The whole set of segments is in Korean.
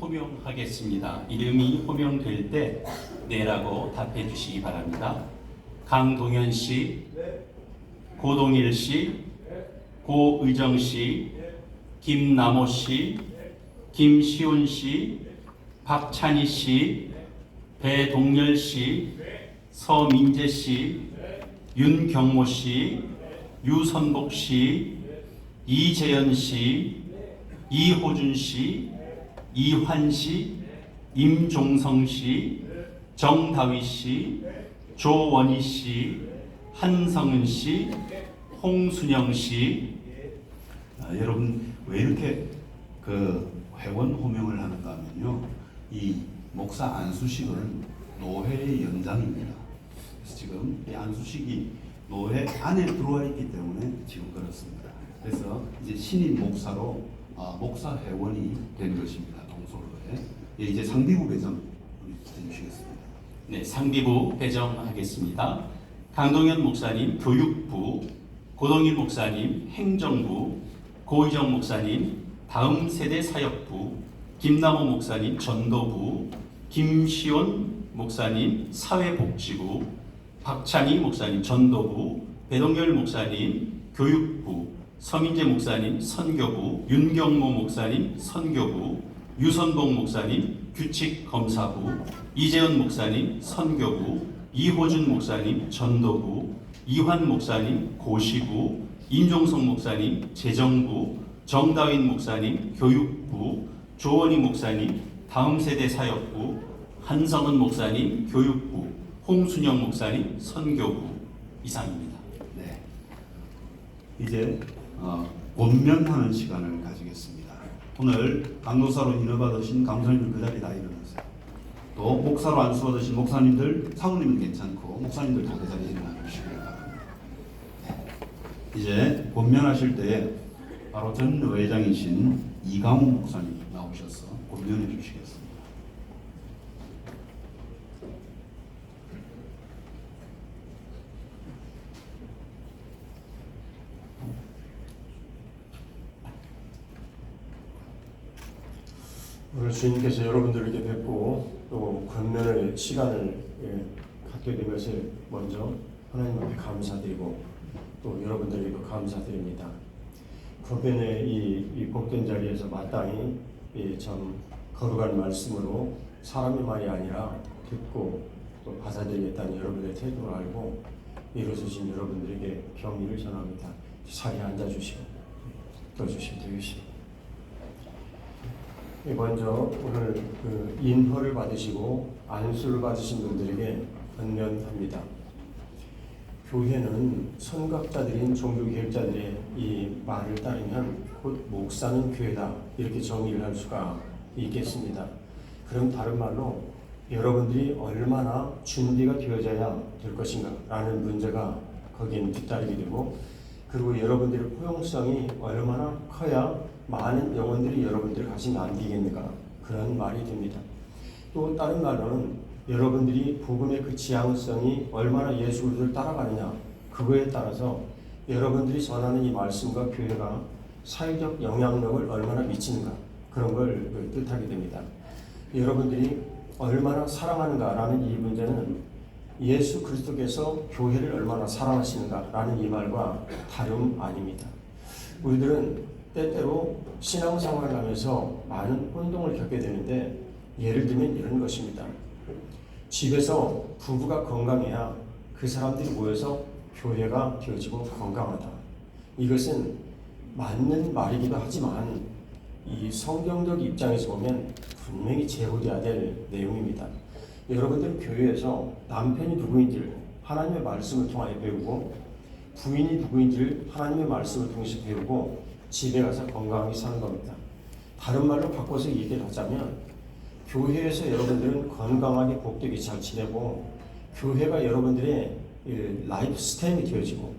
호명하겠습니다. 이름이 호명될 때 네라고 답해 주시기 바랍니다. 강동현 씨, 고동일 씨, 고의정 씨, 김남호 씨, 김시훈 씨, 박찬희 씨, 배동열 씨, 서민재 씨, 윤경모 씨, 유선복 씨, 이재현 씨, 이호준 씨, 이환 씨, 임종성 씨, 정다위 씨, 조원희 씨, 한성은 씨, 홍순영 씨. 여러분 왜 이렇게 회원 호명을 하는가 하면요, 이 목사 안수식은 노회의 연장입니다. 그래서 지금 이 안수식이 노회 안에 들어와 있기 때문에 지금 그렇습니다. 그래서 이제 신임 목사로 목사 회원이 된 것입니다. 동솔로에. 예, 이제 상비부 배정 해주시겠습니다. 네, 상비부 배정하겠습니다. 강동현 목사님 교육부, 고동일 목사님 행정부, 고의정 목사님 다음 세대 사역부, 김남호 목사님 전도부, 김시온 목사님 사회복지부, 박찬희 목사님 전도부, 배동열 목사님 교육부, 서민재 목사님 선교부, 윤경모 목사님 선교부, 유선봉 목사님 규칙검사부, 이재현 목사님 선교부, 이호준 목사님 전도부, 이환 목사님 고시부, 임종성 목사님 재정부, 정다윈 목사님 교육부, 조원희 목사님 다음세대 사역부, 한성은 목사님 교육부, 홍순영 목사님 선교부. 이상입니다. 네. 이제 권면하는 시간을 가지겠습니다. 오늘 강도사로 인허받으신 강사님들 그 자리에 다 일어나세요. 또 목사로 안수 받으신 목사님들, 사모님은 괜찮고 목사님들 다 그 자리에 일어나 주시기 바랍니다. 네. 이제 권면하실 때 바로 전 회장이신 이강호 목사님 나오셔서 권면해 주시겠습니다. 오늘 주님께서 여러분들에게 뵙고 또 권면의 시간을 갖게 된 것을 먼저 하나님 앞에 감사드리고 또 여러분들에게도 감사드립니다. 권면의 이 복된 자리에서 마땅히 참 거룩한 말씀으로 사람의 말이 아니라 듣고 또 받아들이겠다는 여러분의 태도를 알고 이루어주신 여러분들에게 경의를 전합니다. 자리에 앉아주시고 떠주시면 되겠습니다. 먼저 오늘 인허를 받으시고 안수를 받으신 분들에게 권면합니다. 교회는 선각자들인 종교개혁자들의 이 말을 따르면 곧 목사는 교회다 이렇게 정의를 할 수가 있겠습니다. 그럼 다른 말로 여러분들이 얼마나 준비가 되어져야 될 것인가 라는 문제가 거기에는 뒤따르게 되고, 그리고 여러분들의 포용성이 얼마나 커야 많은 영혼들이 여러분들을 가슴에 안기겠는가 그런 말이 됩니다. 또 다른 말로는 여러분들이 복음의 그 지향성이 얼마나 예수 그리스도를 따라가느냐 그거에 따라서 여러분들이 전하는 이 말씀과 교회가 사회적 영향력을 얼마나 미치는가 그런 걸 뜻하게 됩니다. 여러분들이 얼마나 사랑하는가라는 이 문제는 예수 그리스도께서 교회를 얼마나 사랑하시는가라는 이 말과 다름 아닙니다. 우리들은 때때로 신앙생활을 하면서 많은 혼동을 겪게 되는데, 예를 들면 이런 것입니다. 집에서 부부가 건강해야 그 사람들이 모여서 교회가 되어지고 건강하다. 이것은 맞는 말이기도 하지만 이 성경적 입장에서 보면 분명히 제고돼야 될 내용입니다. 여러분들 교회에서 남편이 누구인지를 하나님의 말씀을 통하여 배우고, 부인이 누구인지를 하나님의 말씀을 통해서 배우고 집에 가서 건강하게 사는 겁니다. 다른 말로 바꿔서 얘기를 하자면, 교회에서 여러분들은 건강하게 복되게 잘 지내고, 교회가 여러분들의 라이프 스타일이 되어지고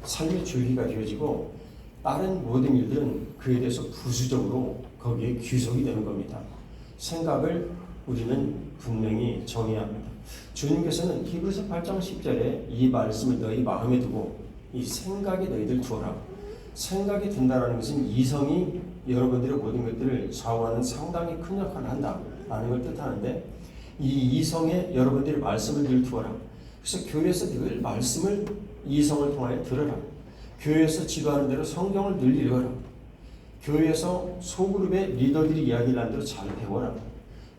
삶의 줄기가 되어지고, 다른 모든 일들은 그에 대해서 부수적으로 거기에 귀속이 되는 겁니다. 생각을 우리는 분명히 정해야 합니다. 주님께서는 히브리서 8장 10절에 이 말씀을 너희 마음에 두고 이 생각에 너희들 두어라. 생각이 든다는 것은 이성이 여러분들의 모든 것들을 좌우하는 상당히 큰 역할을 한다라는 걸 뜻하는데, 이 이성에 여러분들이 말씀을 늘 두어라. 그래서 교회에서 늘 말씀을 이성을 통하여 들어라. 교회에서 지도하는 대로 성경을 늘 읽어라. 교회에서 소그룹의 리더들이 이야기를 한 대로 잘 배워라.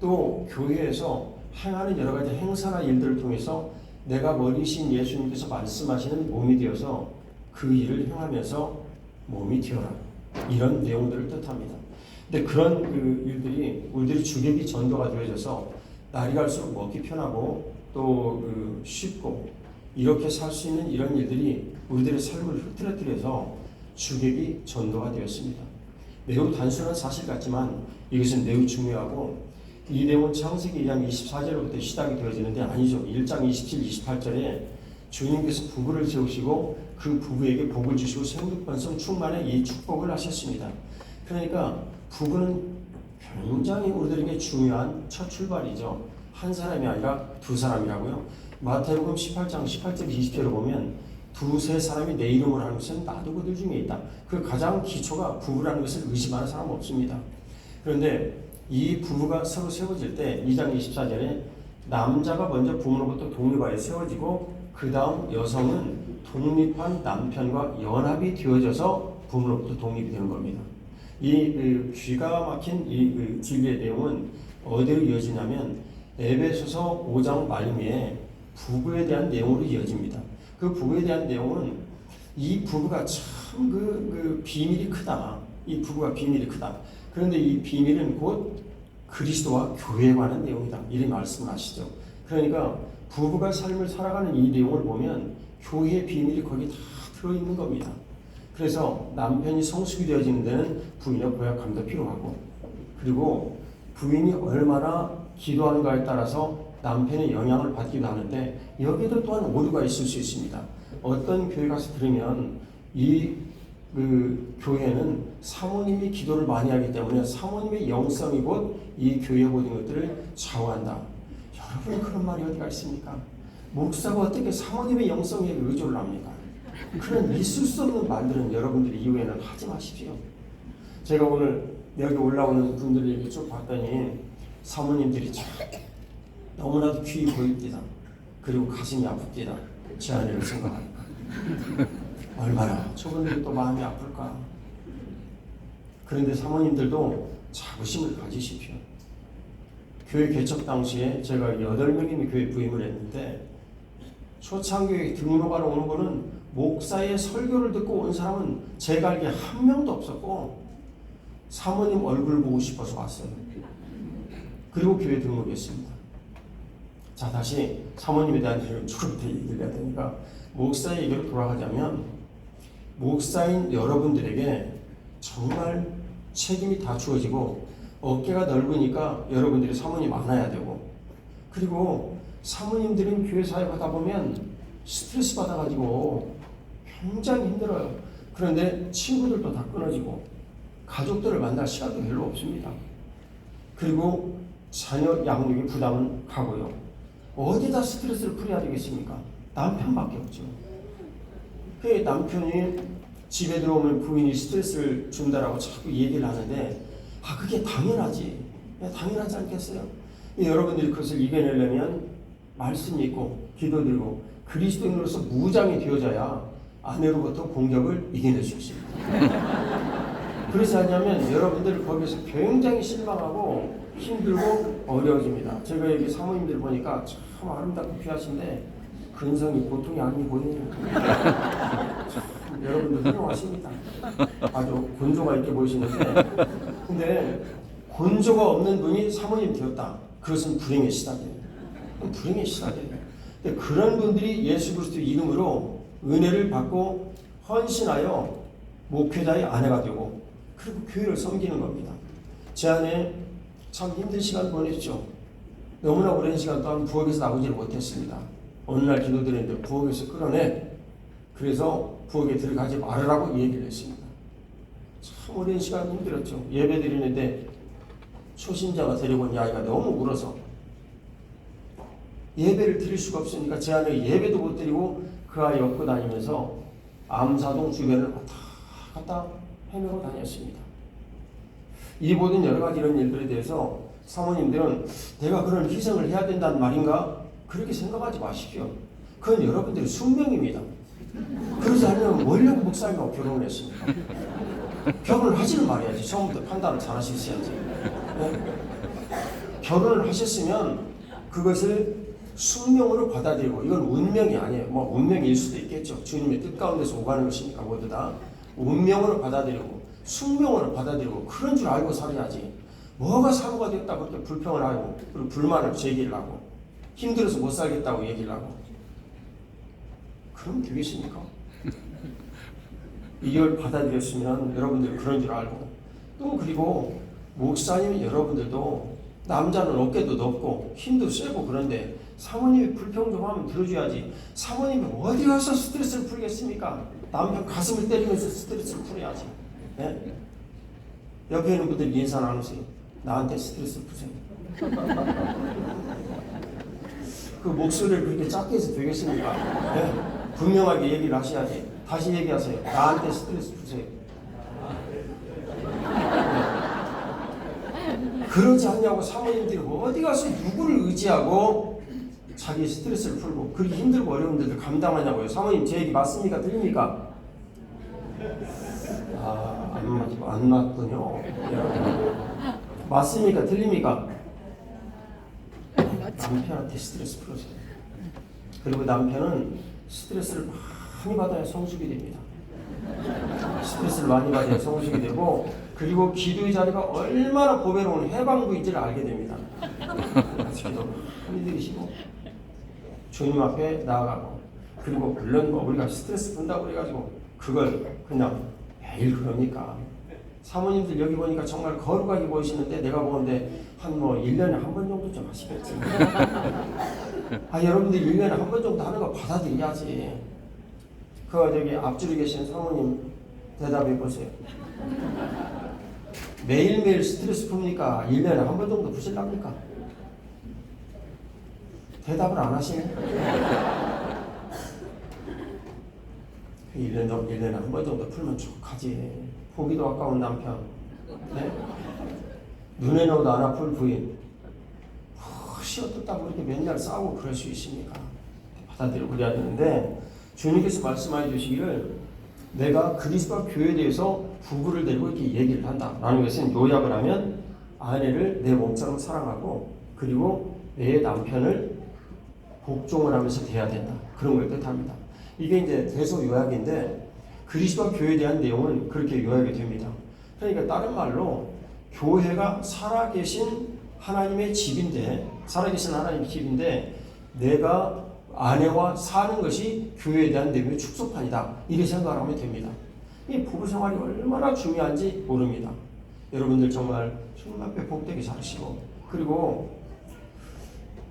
또 교회에서 행하는 여러 가지 행사나 일들을 통해서 내가 머리신 예수님께서 말씀하시는 몸이 되어서 그 일을 행하면서 몸이 되어라. 이런 내용들을 뜻합니다. 근데 그런 그 일들이 우리들이 주객이 전도가 되어져서 날이 갈수록 먹기 편하고 또 쉽고 이렇게 살 수 있는 이런 일들이 우리들의 삶을 흐트러뜨려서 주객이 전도가 되었습니다. 매우 단순한 사실 같지만 이것은 매우 중요하고, 이 내용은 창세기 2장 24절부터 시작이 되어지는데 아니죠. 1장 27, 28절에 주님께서 부부를 세우시고 그 부부에게 복을 주시고 생육번성 충만의 이 축복을 하셨습니다. 그러니까 부부는 굉장히 우리들에게 중요한 첫 출발이죠. 한 사람이 아니라 두 사람이라고요. 마태복음 18장 18절 20절을 보면 두세 사람이 내 이름으로 하는 것은 나도 그들 중에 있다. 그 가장 기초가 부부라는 것을 의심하는 사람 없습니다. 그런데 이 부부가 서로 세워질 때 2장 24절에 남자가 먼저 부모로부터 독립하여 세워지고 그 다음 여성은 독립한 남편과 연합이 되어져서 부모로부터 독립이 되는 겁니다. 이 귀가 막힌 이 진리의 내용은 어디로 이어지냐면 에베소서 5장 말미에 부부에 대한 내용으로 이어집니다. 그 부부에 대한 내용은 이 부부가 참 그 비밀이 크다. 이 부부가 비밀이 크다. 그런데 이 비밀은 곧 그리스도와 교회에 관한 내용이다. 이런 말씀을 하시죠. 그러니까 부부가 삶을 살아가는 이 내용을 보면 교회의 비밀이 거기 다 들어있는 겁니다. 그래서 남편이 성숙이 되어지는 데는 부인의 고약함도 필요하고, 그리고 부인이 얼마나 기도하는가에 따라서 남편의 영향을 받기도 하는데, 여기도 또한 오류가 있을 수 있습니다. 어떤 교회 가서 들으면 이 교회는 사모님이 기도를 많이 하기 때문에 사모님의 영성이 곧 이 교회의 모든 것들을 좌우한다. 여러분, 그런 말이 어디가 있습니까? 목사가 어떻게 사모님의 영성에 의존을 합니까? 그런 있을 수 없는 말들은 여러분들이 이후에는 하지 마십시오. 제가 오늘 여기 올라오는 분들 얘기 쭉 봤더니 사모님들이 참 너무나도 귀히 보입니다. 그리고 가슴이 아픕니다. 제 아내를 생각하니까. 얼마나 저분들이 또 마음이 아플까. 그런데 사모님들도 자부심을 가지십시오. 교회 개척 당시에 제가 8명이 교회 부임을 했는데, 초창교회 등록하러 오는 거는 목사의 설교를 듣고 온 사람은 제가 알기에 한 명도 없었고, 사모님 얼굴 보고 싶어서 왔어요. 그리고 교회 등록했습니다. 자, 다시 사모님에 대한 조금더 얘기를 해야 되니까, 목사의 얘기로 돌아가자면, 목사인 여러분들에게 정말 책임이 다 주어지고, 어깨가 넓으니까 여러분들이 사모님 안아야 되고, 그리고 사모님들은 교회 사역하다 보면 스트레스 받아가지고 굉장히 힘들어요. 그런데 친구들도 다 끊어지고 가족들을 만날 시간도 별로 없습니다. 그리고 자녀 양육의 부담은 가고요. 어디다 스트레스를 풀어야 되겠습니까? 남편밖에 없죠. 그 남편이 집에 들어오면 부인이 스트레스를 준다라고 자꾸 얘기를 하는데, 그게 당연하지. 당연하지 않겠어요? 여러분들이 그것을 이겨내려면 말씀 읽고 기도드리고 그리스도인으로서 무장이 되어져야 아내로부터 공격을 이겨낼 수 있습니다. 그렇지 않냐면 여러분들 거기서 굉장히 실망하고 힘들고 어려워집니다. 제가 여기 사모님들 보니까 참 아름답고 귀하신데 근성이 보통이 아니 보이네요. 여러분들 훌륭하십니다. 아주 곤조가 있게 보이시는데, 근데 곤조가 없는 분이 사모님 되었다. 그것은 불행의 시작이에요. 불행의 시작이에요. 근데 그런 분들이 예수 그리스도 이름으로 은혜를 받고 헌신하여 목회자의 아내가 되고, 그리고 교회를 섬기는 겁니다. 제 아내 참 힘든 시간 보냈죠. 너무나 오랜 시간 동안 부엌에서 나오지를 못했습니다. 어느 날 기도드렸는데 부엌에서 끌어내. 그래서 부엌에 들어가지 말으라고 얘기를 했습니다. 참 오랜 시간 힘들었죠. 예배 드리는데 초신자가 데리고 온 아이가 너무 울어서 예배를 드릴 수가 없으니까 제 아내가 예배도 못 드리고 그 아이 업고 다니면서 암사동 주변을 왔다 갔다 헤매고 다녔습니다. 이 모든 여러 가지 이런 일들에 대해서 사모님들은 내가 그런 희생을 해야 된다는 말인가? 그렇게 생각하지 마십시오. 그건 여러분들의 숙명입니다. 그러지 않으면 원래 목사님하고 결혼을 했습니까? 결혼을 하지는 말아야지. 처음부터 판단을 잘 하셨어야지. 네? 결혼을 하셨으면 그것을 숙명으로 받아들이고, 이건 운명이 아니에요. 뭐 운명일 수도 있겠죠. 주님의 뜻 가운데서 오가는 것이니까 모두 다 운명으로 받아들이고 숙명으로 받아들이고 그런 줄 알고 살아야지. 뭐가 사고가 됐다 그렇게 불평을 하고 그리고 불만을 제기를 하고 힘들어서 못 살겠다고 얘기를 하고 그럼 되겠습니까? 이걸 받아들였으면 여러분들이 그런 줄 알고, 또 그리고 목사님 여러분들도 남자는 어깨도 높고 힘도 세고 그런데 사모님이 불평 좀 하면 들어줘야지. 사모님이 어디 가서 스트레스를 풀겠습니까? 남편 가슴을 때리면서 스트레스를 풀어야지. 네? 옆에 있는 분들 인사 나누세요. 나한테 스트레스를 푸세요. 그 목소리를 그렇게 작게 해서 되겠습니까? 네? 분명하게 얘기를 하셔야지. 다시 얘기하세요. 나한테 스트레스 푸세요. 그러지 않냐고. 사모님들이 어디 가서 누구를 의지하고 자기 스트레스를 풀고 그렇게 힘들고 어려운 데를 감당하냐고요. 사모님 제 얘기 맞습니까? 들립니까? 안 맞군요. 맞습니까? 들립니까? 남편한테 스트레스 풀어주세요. 그리고 남편은 스트레스를 많이 받아야 성숙이 됩니다. 스트레스를 많이 받아야 성숙이 되고, 그리고 기도의 자리가 얼마나 보배로운 해방구인지를 알게 됩니다. 기도 많이 들이시고 주님 앞에 나아가고, 그리고 물론 뭐 우리가 스트레스 푼다고 그래가지고 그걸 그냥 매일 그러니까. 사모님들 여기 보니까 정말 거룩하게 보이시는데 내가 보는데 한 뭐 1년에 한 번 정도 좀 하시겠지. 여러분들 1년에 한 번 정도 하는 거 받아들여야지. 저기 앞줄에 계신 사모님 대답해 보세요. 매일매일 스트레스 풉니까? 1년에 한 번 정도 푸실랍니까? 대답을 안 하시네. 1년에 한 번 정도 풀면 족하지. 보기도 아까운 남편, 네? 눈에 넣어도 안 아플 부인, 쉬었다고 그렇게 맨날 싸우고 그럴 수 있습니까? 받아들이고 그래야 되는데, 주님께서 말씀해 주시기를 내가 그리스도와 교회에 대해서 부부를 데리고 이렇게 얘기를 한다라는 것은, 요약을 하면 아내를 내 몸처럼 사랑하고 그리고 내 남편을 복종을 하면서 대해야 된다, 그런 걸 뜻합니다. 이게 이제 대소 요약인데 그리스도와 교회에 대한 내용은 그렇게 요약이 됩니다. 그러니까 다른 말로 교회가 살아계신 하나님의 집인데, 살아계신 하나님의 집인데 내가 아내와 사는 것이 교회에 대한 내용의 축소판이다, 이렇게 생각을 하면 됩니다. 이 부부 생활이 얼마나 중요한지 모릅니다. 여러분들 정말 주님 앞에 복되게 살으시고, 그리고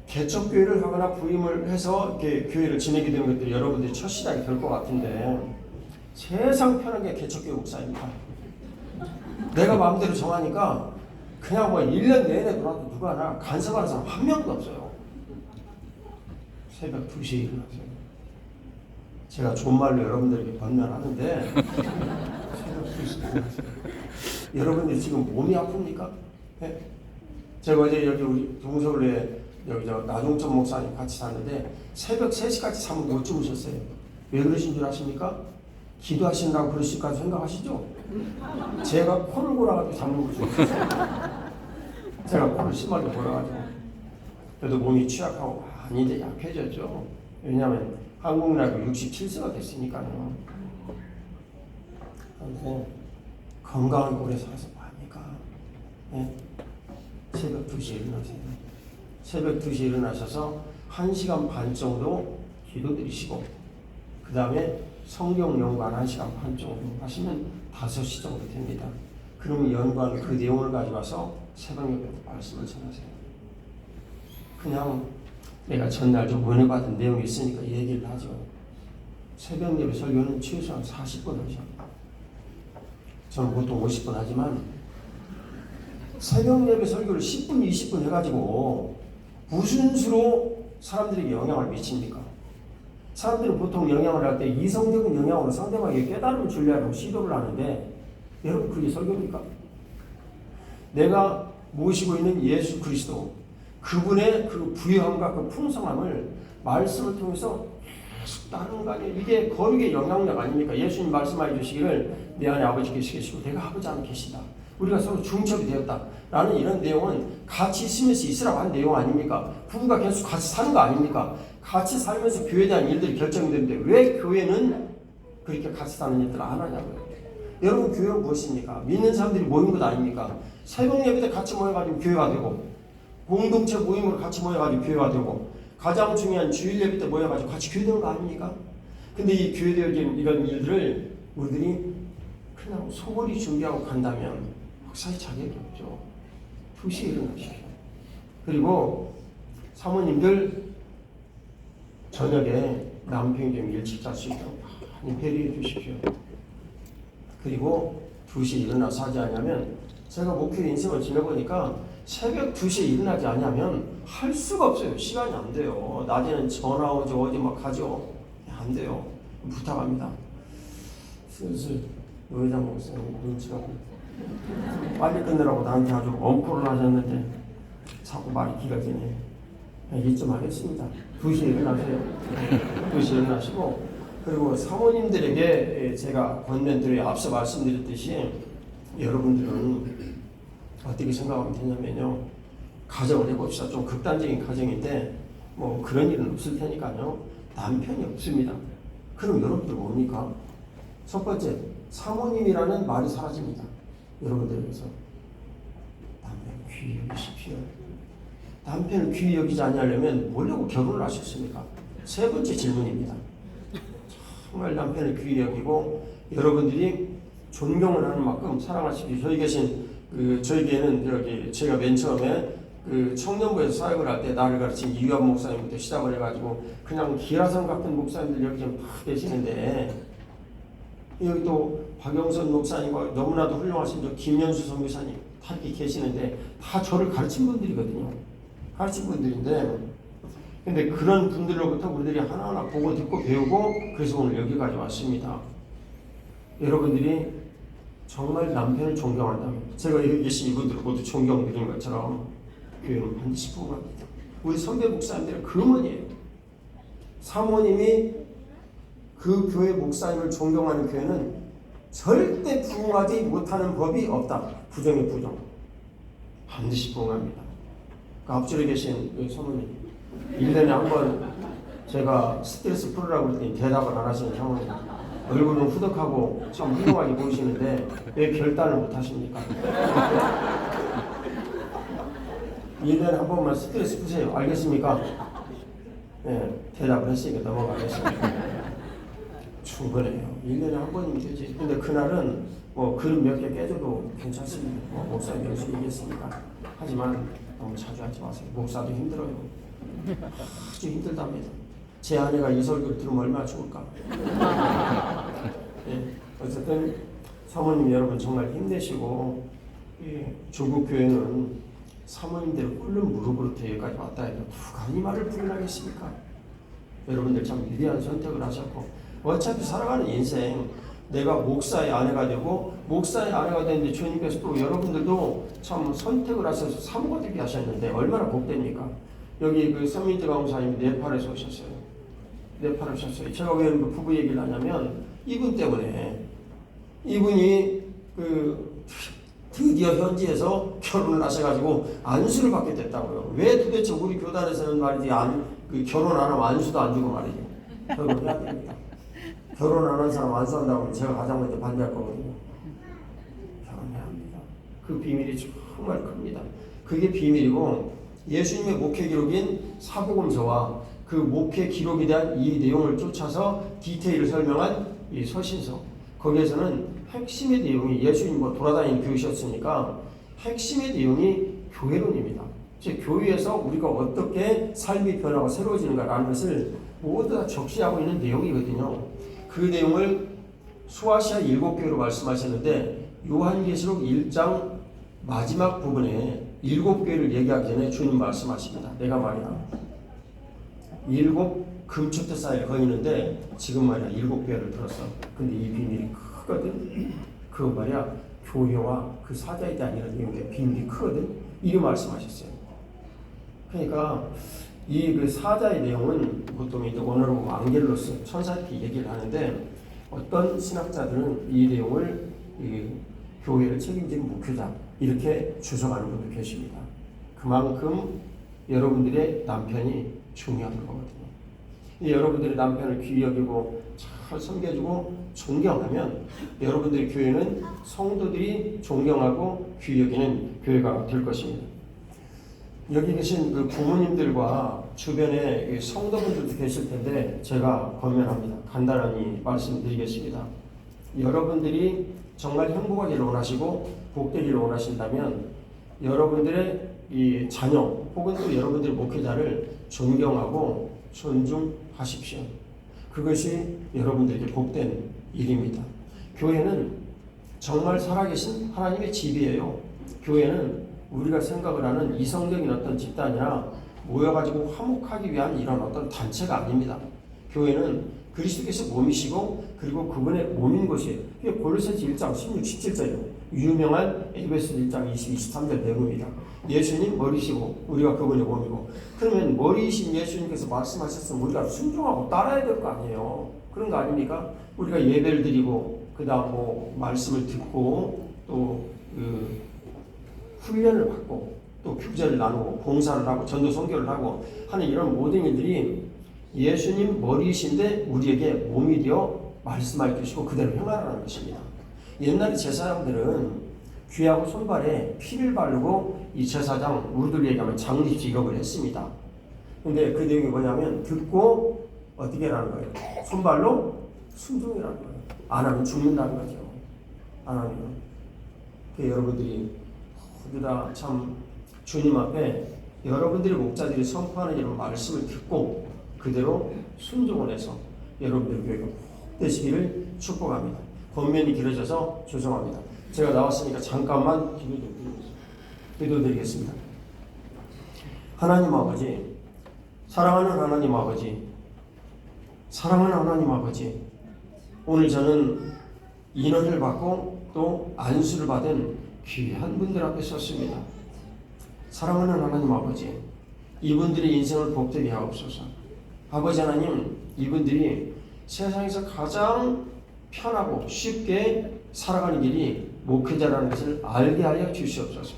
개척교회를 하거나 부임을 해서 이렇게 교회를 지내게 되는 것들이 여러분들이 첫 시작이 될 것 같은데, 세상 편한 게 개척교회 목사입니다. 내가 마음대로 정하니까 그냥 뭐 1년 내내 돌아도 누가 하나 간섭하는 사람 한 명도 없어요. 새벽 2시에 일어나세요. 제가 좋은 말로 여러분들에게 번면하는데 새벽 2시에 일어나세요. 여러분들 지금 몸이 아픕니까? 네? 제가 어제 여기 우리 동서울에 여기 나종천 목사님 같이 샀는데 새벽 3시까지 잠을 못 주무셨어요. 왜 그러신 줄 아십니까? 기도하신다고 그러실까 생각하시죠? 제가 코를 골아가지고 잠을 못 주무셨어요. 제가 코를 심하게 골아가지고. 그래도 몸이 취약하고 많이 이제 약해졌죠. 왜냐하면 한국 나이가 67세가 됐으니까요. 그런데 건강하게 오래 살아서 뭐합니까? 네? 새벽 2시에 일어나세요. 새벽 2시에 일어나셔서 1시간 반 정도 기도 드리시고, 그 다음에 성경 연구한 1시간 반 정도 하시면 5시 정도 됩니다. 그러면 연구한 그 내용을 가져와서 새벽 예배 말씀을 전하세요. 그냥 내가 전날 좀 은혜 받은 내용이 있으니까 얘기를 하죠. 새벽 예배 설교는 최소한 40분 하죠. 저는 보통 50분 하지만 새벽 예배 설교를 10분, 20분 해가지고 무슨 수로 사람들에게 영향을 미칩니까? 사람들은 보통 영향을 할 때 이성적인 영향으로 상대방에게 깨달음을 주려고 시도를 하는데, 여러분 그게 설교입니까? 내가 모시고 있는 예수 그리스도 그분의 그 부유함과 그 풍성함을 말씀을 통해서 계속 따르는 거 아니에요. 이게 거룩의 영향력 아닙니까? 예수님 말씀하여 주시기를 내 안에 아버지께서 계시고 내가 아버지 안에 계시다. 우리가 서로 중첩이 되었다. 라는 이런 내용은 같이 있으면서 있으라고 한 내용 아닙니까? 부부가 계속 같이 사는 거 아닙니까? 같이 살면서 교회에 대한 일들이 결정되는데 왜 교회는 그렇게 같이 사는 일들을 안 하냐고요. 여러분 교회는 무엇입니까? 믿는 사람들이 모이는 것 아닙니까? 새벽 예배 때 같이 모여가지고 교회가 되고 공동체 모임으로 같이 모여가지고 교회가 되고 가장 중요한 주일 예배 때 모여가지고 같이 교회되는 거 아닙니까? 근데 이 교회되어진 이런 일들을 우리들이 그냥 소홀히 준비하고 간다면 목사의 자격이 없죠. 2시에 일어나십시오. 그리고 사모님들 저녁에 남편이 좀 일찍 잘 수 있도록 많이 배려해 주십시오. 그리고 2시에 일어나서 하지 않냐면 제가 목회 인생을 지내보니까 새벽 2시에 일어나지 않냐면 할 수가 없어요. 시간이 안 돼요. 낮에는 전화 오죠. 어디 막 가죠. 안 돼요. 부탁합니다. 슬슬 노회장 목사님 눈치가 빨리 끝내라고 나한테 아주 엄포를 하셨는데 자꾸 말이 길어지네. 이좀 하겠습니다. 2시에 일어나세요. 2시에 일어나시고 그리고 사모님들에게 제가 권면드려 앞서 말씀드렸듯이 여러분들은 어떻게 생각하면 되냐면요. 가정을 해봅시다. 좀 극단적인 가정인데 뭐 그런 일은 없을 테니까요. 남편이 없습니다. 그럼 여러분들 뭡니까? 첫 번째, 사모님이라는 말이 사라집니다. 여러분들에게서 남편 귀히 여기십시오. 남편을 귀히 여기지 않으려면 뭐라고 결혼을 하셨습니까? 세 번째 질문입니다. 정말 남편을 귀히 여기고 여러분들이 존경을 하는 만큼 사랑하십시오. 저에게는 여기 제가 맨 처음에 그 청년부에서 사역을 할 때 나를 가르친 이유한 목사님부터 시작을 해가지고 그냥 기라성 같은 목사님들 여기 좀 다 계시는데 여기 또 박영선 목사님과 너무나도 훌륭하신 저 김현수 선교사님 다 이렇게 계시는데 다 저를 가르친 분들이거든요. 가르친 분들인데 근데 그런 분들로부터 우리들이 하나하나 보고 듣고 배우고 그래서 오늘 여기까지 왔습니다. 여러분들이 정말 남편을 존경한다면 제가 여기 계신 이분들 모두 존경드리는 것처럼 교회는 반드시 부흥합니다. 우리 선배 목사님들은 그 어머니예요. 사모님이 그 교회 목사님을 존경하는 교회는 절대 부흥하지 못하는 법이 없다. 부정의 부정. 반드시 부흥합니다. 그 앞줄에 계신 사모님 1년에 한 번 제가 스트레스 풀으라고 그랬더니 대답을 안 하시는 사모님 얼굴은 후덕하고 참 훌륭하게 보이시는데 왜 결단을 못 하십니까? 1년에 한 번만 스트레스 푸세요. 알겠습니까? 네, 대답을 했으니까 넘어가겠습니다. 충분해요. 1년에 한 번이면 되지. 근데 그날은 뭐 그릇 몇 개 깨져도 괜찮습니다. 뭐 목사님 연수이겠습니까? 하지만 너무 자주 하지 마세요. 목사도 힘들어요. 아주 힘들답니다. 제 아내가 이 설교를 들으면 얼마나 좋을까. 네, 어쨌든 사모님 여러분 정말 힘내시고 조국 교회는 사모님들 꿇는 무릎으로 여기까지 왔다 해도 누가 이 말을 부인하겠습니까? 여러분들 참 위대한 선택을 하셨고 어차피 살아가는 인생 내가 목사의 아내가 되고 목사의 아내가 되는데 주님께서 또 여러분들도 참 선택을 하셔서 사모가 되게 하셨는데 얼마나 복됩니까? 여기 그 서민트 강사님이 네팔에서 오셨어요. 네팔에 오셨어요. 제가 왜 그 부부 얘기를 하냐면 이분 때문에 이분이 그 드디어 현지에서 결혼을 하셔가지고 안수를 받게 됐다고요. 왜 도대체 우리 교단에서는 말이지 그 결혼 안 하면 안수도 안 주고 말이죠. 결혼해야 됩니다. 결혼 안 한 사람 안수한다고 하면 제가 가장 먼저 반대할 거거든요. 결혼해야 합니다. 그 비밀이 정말 큽니다. 그게 비밀이고 예수님의 목회 기록인 사복음서와 그 목회 기록에 대한 이 내용을 쫓아서 디테일을 설명한 이 서신서 거기에서는 핵심의 내용이 예수님 뭐 돌아다니는 교회셨으니까 핵심의 내용이 교회론입니다. 즉 교회에서 우리가 어떻게 삶이 변하고 새로워지는가라는 것을 모두 다 적시하고 있는 내용이거든요. 그 내용을 소아시아 7교회로 말씀하셨는데 요한계시록 1장 마지막 부분에 7교회를 얘기하기 전에 주님 말씀하십니다. 내가 말이야 7 금축대 사이를 거니는데 지금 말이야 7교회를 들었어. 근데 이 비밀이 크거든. 그거 말이야 교회와 그 사자에 대한 이런 내용의 비밀이 크거든. 이렇게 말씀하셨어요. 그러니까 이 그 사자의 내용은 보통 이제 원어로 앙겔로스 천사 이렇게 얘기를 하는데, 어떤 신학자들은 이 내용을 이 교회를 책임지는 목회자 이렇게 주장하는 분도 계십니다. 그만큼 여러분들의 남편이 중요한 거거든요. 여러분들의 남편을 귀히 여기고 잘 섬겨주고 존경하면 여러분들의 교회는 성도들이 존경하고 귀히 여기는 교회가 될 것입니다. 여기 계신 그 부모님들과 주변에 성도분들도 계실 텐데 제가 권면합니다. 간단히 말씀드리겠습니다. 여러분들이 정말 행복하기를 원하시고 복되기를 원하신다면 여러분들의 이 자녀 혹은 또 여러분들의 목회자를 존경하고 존중하십시오. 그것이 여러분들에게 복된 일입니다. 교회는 정말 살아계신 하나님의 집이에요. 교회는 우리가 생각을 하는 이성적인 어떤 집단이나 모여가지고 화목하기 위한 이런 어떤 단체가 아닙니다. 교회는 그리스도께서 몸이시고 그리고 그분의 몸인 것이에요. 그게 골로새서 1장 16, 17절이에요. 유명한 에베소 1장 20, 23절 내용입니다. 예수님 머리시고 우리가 그분의 몸이고, 그러면 머리이신 예수님께서 말씀하셨으면 우리가 순종하고 따라야 될 거 아니에요. 그런 거 아닙니까? 우리가 예배를 드리고 그 다음 뭐 말씀을 듣고 또 훈련을 받고 또 교제를 나누고 봉사를 하고 전도 선교를 하고 하는 이런 모든 일들이 예수님 머리이신데 우리에게 몸이 되어 말씀하여 주시고 그대로 행하라는 것입니다. 옛날에 제사장들은 귀하고 손발에 피를 바르고 이 제사장 우리들 얘기하면 장립식 이력을 했습니다. 근데 그 내용이 뭐냐면 듣고 어떻게 하라는 거예요? 손발로 순종이라는 거예요. 안 하면 죽는다는 거죠. 안 하면. 여러분들이 우리가 참 주님 앞에 여러분들의 목자들이 선포하는 이런 말씀을 듣고 그대로 순종을 해서 여러분들 교회가 되시기를 축복합니다. 권면이 길어져서 죄송합니다. 제가 나왔으니까 잠깐만 기도드리겠습니다. 하나님 아버지, 사랑하는 하나님 아버지, 사랑하는 하나님 아버지, 오늘 저는 인원을 받고 또 안수를 받은 귀한 분들 앞에 섰습니다. 사랑하는 하나님 아버지, 이분들의 인생을 복되게 하옵소서. 아버지 하나님, 이분들이 세상에서 가장 편하고 쉽게 살아가는 길이 목회자라는 것을 알게 하여 주시옵소서.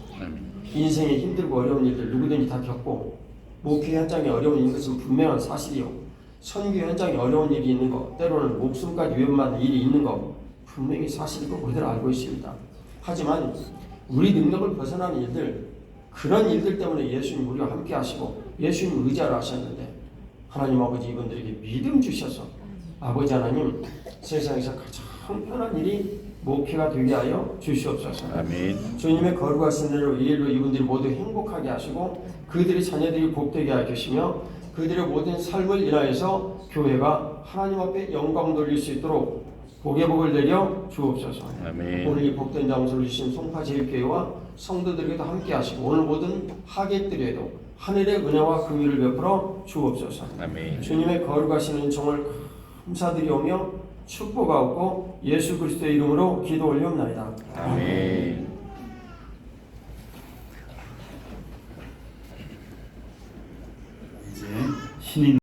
인생에 힘들고 어려운 일들 누구든지 다 겪고 목회 현장에 어려운 일인 것은 분명한 사실이요. 선교 현장에 어려운 일이 있는 것, 때로는 목숨까지 위험한 일이 있는 것 분명히 사실이고 그대로 알고 있습니다. 하지만 우리 능력을 벗어나는 일들, 그런 일들 때문에 예수님 우리와 함께 하시고 예수님 의지하라 하셨는데 하나님 아버지 이분들에게 믿음 주셔서 아버지 하나님 세상에서 가장 편한 일이 목회가 되게 하여 주시옵소서. 아멘. 주님의 거룩하신 대로 이 일로 이분들이 모두 행복하게 하시고 그들의 자녀들이 복되게 하여 주시며 그들의 모든 삶을 인하여서 교회가 하나님 앞에 영광 돌릴 수 있도록 복의 복을 내려 주옵소서. 아멘. 오늘 이 복된 장소를 주신 송파제일교회와 성도들에게도 함께 하시고 오늘 모든 하객들에도 하늘의 은혜와 긍휼을 베풀어 주옵소서. 아멘. 주님의 거룩하신 은총을 감사드리오며 축복하고 예수 그리스도의 이름으로 기도 올리옵나이다. 아멘. 이제 신인